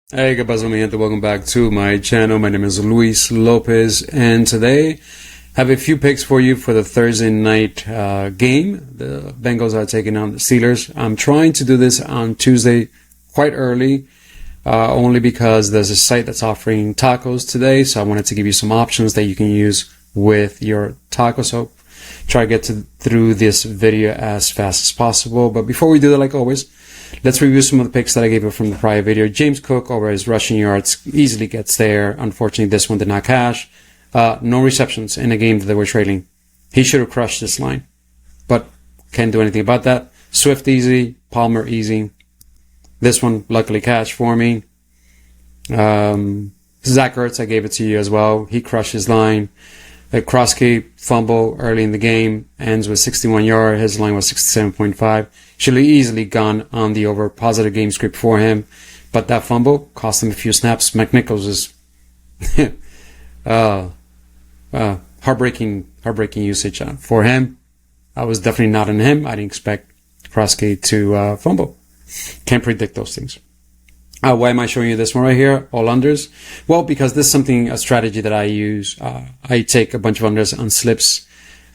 Hey, ¿qué pasó, mi gente? Welcome back to my channel. My name is Luis Lopez, and today I have a few picks for you for the Thursday night game. The Bengals are taking on the Steelers. I'm trying to do this on Tuesday quite early, only because there's a site that's offering tacos today, so I wanted to give you some options that you can use with your tacos. So try to get through this video as fast as possible. But before we do that, like always, let's review some of the picks that I gave you from the prior video. James Cook over his rushing yards easily gets there. Unfortunately, this one did not cash. No receptions in a game that they were trailing. He should have crushed this line, but can't do anything about that. Swift easy, Palmer easy. This one luckily cashed for me. Zach Ertz, I gave it to you as well. He crushed his line. A Kroski fumble early in the game ends with 61 yards. His line was 67.5. Should have easily gone on the over. Positive game script for him. But that fumble cost him a few snaps. McNichols is heartbreaking usage for him. I was definitely not on him. I didn't expect Kroski to fumble. Can't predict those things. Why am I showing you this one right here? All unders. Well, because this is a strategy that I use. I take a bunch of unders on slips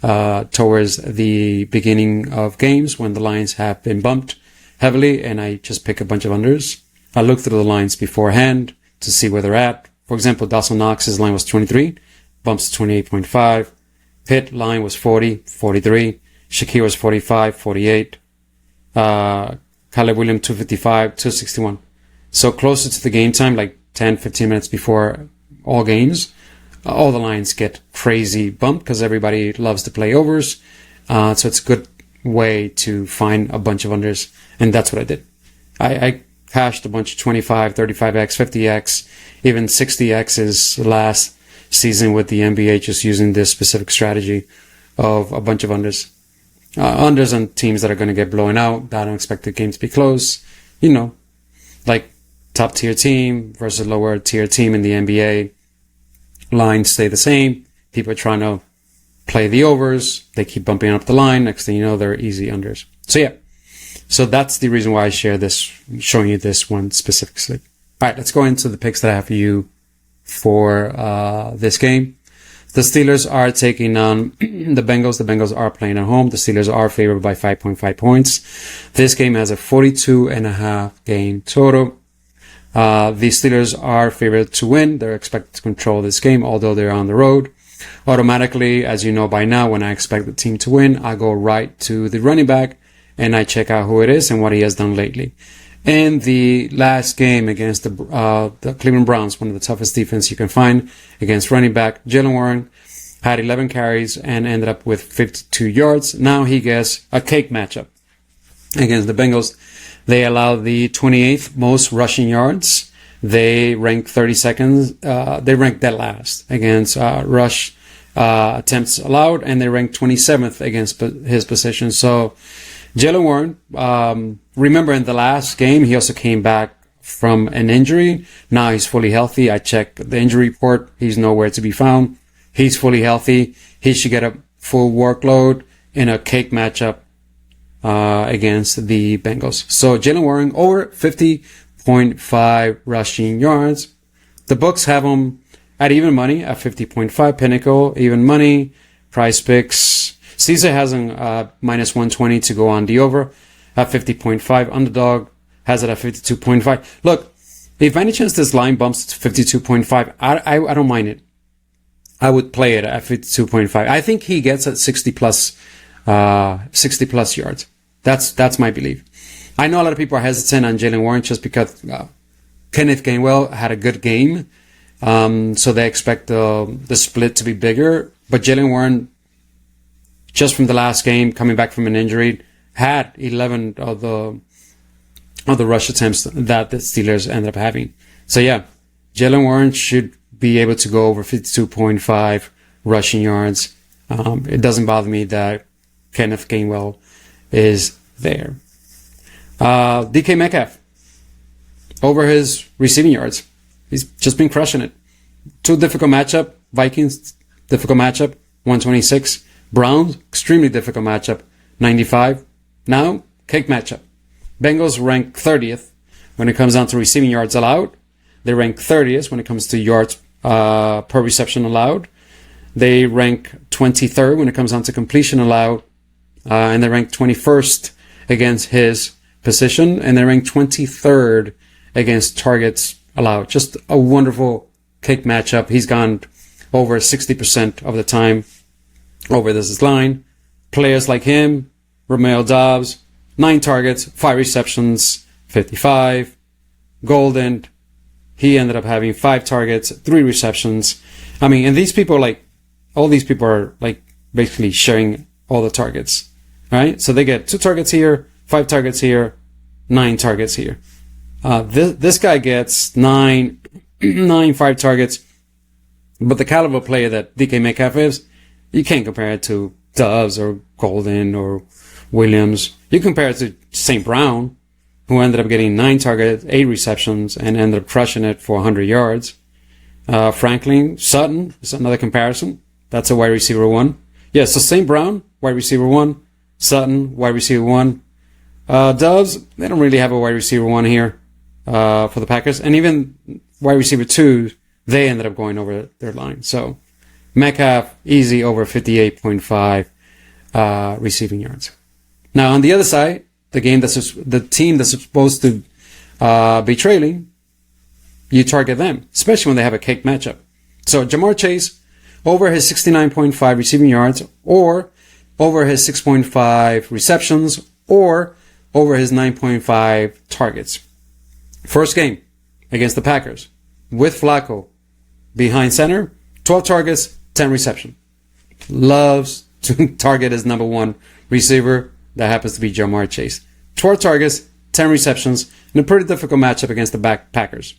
towards the beginning of games when the lines have been bumped heavily, and I just pick a bunch of unders. I look through the lines beforehand to see where they're at. For example, Dawson Knox's line was 23, bumps to 28.5. Pitt line was 40, 43. Shakir was 45, 48. Caleb Williams 255, 261. So closer to the game time, like 10, 15 minutes before all games, all the lines get crazy bumped because everybody loves to play overs. So it's a good way to find a bunch of unders. And that's what I did. I cashed a bunch of 25, 35x, 50x, even 60x's last season with the NBA, just using this specific strategy of a bunch of unders. Unders on teams that are going to get blown out. I don't expect the game to be close. You know, like top tier team versus lower tier team in the NBA. Lines stay the same. People are trying to play the overs. They keep bumping up the line. Next thing you know, they're easy unders. So yeah. So that's the reason why I share this, showing you this one specifically. All right, let's go into the picks that I have for you for this game. The Steelers are taking on the Bengals. The Bengals are playing at home. The Steelers are favored by 5.5 points. This game has a 42.5 game total. The Steelers are favored to win. They're expected to control this game, although they're on the road. Automatically, as you know by now, when I expect the team to win, I go right to the running back and I check out who it is and what he has done lately. In the last game against the Cleveland Browns, one of the toughest defense you can find against running back, Jalen Warren had 11 carries and ended up with 52 yards. Now he gets a cake matchup against the Bengals. They allow the 28th most rushing yards. They rank 32nd. They rank dead last against rush attempts allowed, and they rank 27th against his position. So Jalen Warren, remember in the last game, he also came back from an injury. Now he's fully healthy. I checked the injury report. He's nowhere to be found. He's fully healthy. He should get a full workload in a cake matchup against the Bengals. So Jalen Warren over 50.5 rushing yards. The books have him at even money at 50.5. Pinnacle, even money. Price Picks. Caesar has him minus 120 to go on the over at 50.5. Underdog has it at 52.5. Look, if any chance this line bumps to 52.5, I don't mind it. I would play it at 52.5. I think he gets at 60 plus yards. That's my belief. I know a lot of people are hesitant on Jalen Warren just because Kenneth Gainwell had a good game, so they expect the split to be bigger. But Jalen Warren, just from the last game, coming back from an injury, had 11 of the rush attempts that the Steelers ended up having. So yeah, Jalen Warren should be able to go over 52.5 rushing yards. It doesn't bother me that Kenneth Gainwell is there. DK Metcalf over his receiving yards. He's just been crushing it. Too difficult matchup. Vikings, difficult matchup. 126. Browns, extremely difficult matchup. 95. Now, cake matchup. Bengals rank 30th when it comes down to receiving yards allowed. They rank 30th when it comes to yards per reception allowed. They rank 23rd when it comes down to completion allowed. And they rank 21st against his position. And they rank 23rd against targets allowed. Just a wonderful kick matchup. He's gone over 60% of the time over this line. Players like him, Romeo Dobbs, 9 targets, 5 receptions, 55. Golden, he ended up having 5 targets, 3 receptions. I mean, and these people, like, all these people are, like, basically sharing all the targets, right? So they get 2 targets here, 5 targets here, 9 targets here. This guy gets 9, 5 targets. But the caliber player that DK Metcalf is, you can't compare it to Doves or Golden or Williams. You compare it to St. Brown, who ended up getting 9 targets, 8 receptions, and ended up crushing it for 100 yards. Franklin, Sutton is another comparison. That's a wide receiver 1. Yeah, so St. Brown, wide receiver 1. Sutton, wide receiver 1. Doves, they don't really have a wide receiver 1 here for the Packers. And even wide receiver 2, they ended up going over their line. So Metcalf, easy over 58.5 receiving yards. Now, on the other side, the team that's supposed to be trailing, you target them, especially when they have a cake matchup. So Jamar Chase, over his 69.5 receiving yards, or over his 6.5 receptions, or over his 9.5 targets. First game against the Packers with Flacco behind center, 12 targets, 10 reception. Loves to target his number 1 receiver. That happens to be Jamar Chase. 12 targets, 10 receptions, in a pretty difficult matchup against the Packers.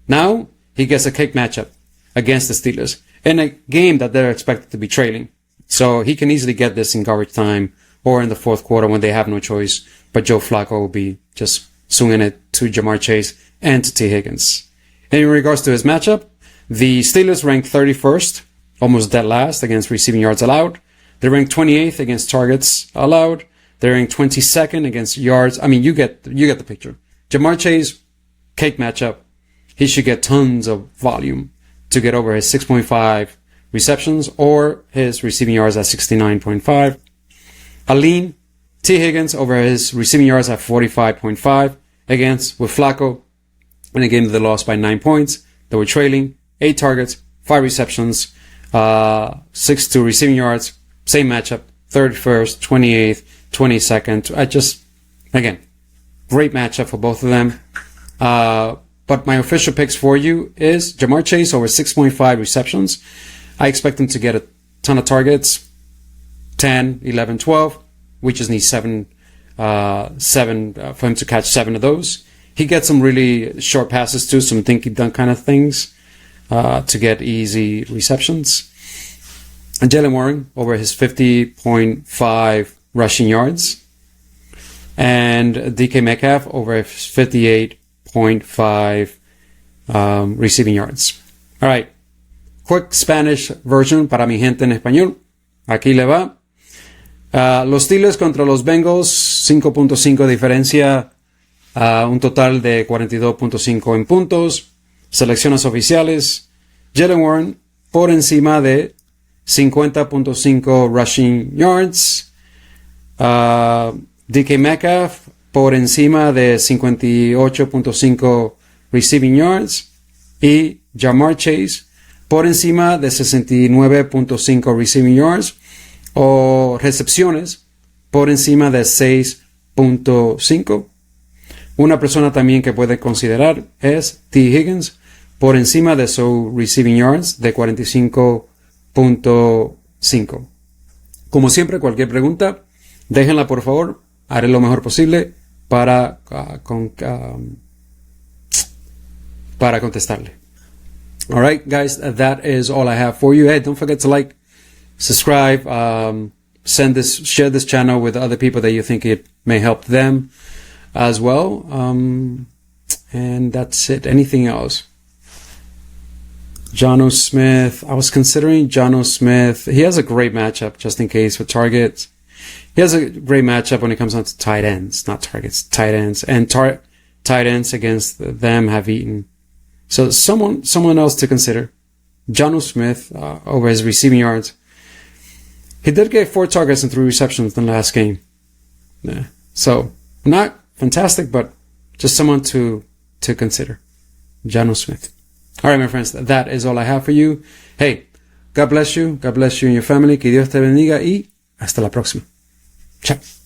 Now, he gets a cake matchup against the Steelers in a game that they're expected to be trailing. So he can easily get this in garbage time or in the fourth quarter when they have no choice. But Joe Flacco will be just swinging it to Jamar Chase and to T. Higgins. And in regards to his matchup, the Steelers ranked 31st, almost dead last, against receiving yards allowed. They ranked 28th against targets allowed. They ranked 22nd against yards. I mean, you get the picture. Jamar Chase, cake matchup. He should get tons of volume to get over his 6.5 receptions or his receiving yards at 69.5. Aline, T. Higgins over his receiving yards at 45.5 against with Flacco in a game that they lost by 9 points. They were trailing, 8 targets, 5 receptions, 6 receiving yards. Same matchup, 31st, 28th, 22nd. Again, great matchup for both of them. But my official picks for you is Jamar Chase over 6.5 receptions. I expect him to get a ton of targets, 10, 11, 12. We just need 7 for him to catch 7 of those. He gets some really short passes too, some dinky dunk kind of things to get easy receptions. And Jalen Warren over his 50.5 rushing yards. And DK Metcalf over his 58.5 receiving yards. All right. Quick Spanish version para mi gente en español. Aquí le va. Los Steelers contra los Bengals, 5.5 de diferencia, un total de 42.5 en puntos. Selecciones oficiales. Jalen Warren por encima de 50.5 rushing yards. DK Metcalf por encima de 58.5 receiving yards. Y Jamar Chase por encima de 69.5 receiving yards. O recepciones por encima de 6.5. Una persona también que puede considerar es T. Higgins por encima de su receiving yards de 45.5. Como siempre, cualquier pregunta, déjenla por favor. Haré lo mejor posible para contestarle. All right, guys, that is all I have for you. Hey, don't forget to like, subscribe, share this channel with other people that you think it may help them as well. And that's it. Anything else? Jonnu Smith. I was considering Jonnu Smith. He has a great matchup just in case for targets. He has a great matchup when it comes down to tight ends, not targets, tight ends. And tight ends against them have eaten So someone else to consider. Jonnu Smith, over his receiving yards. He did get 4 targets and 3 receptions in the last game. Yeah. So, not fantastic, but just someone to consider. Jonnu Smith. All right, my friends, that is all I have for you. Hey, God bless you. God bless you and your family. Que Dios te bendiga y hasta la próxima. Chao.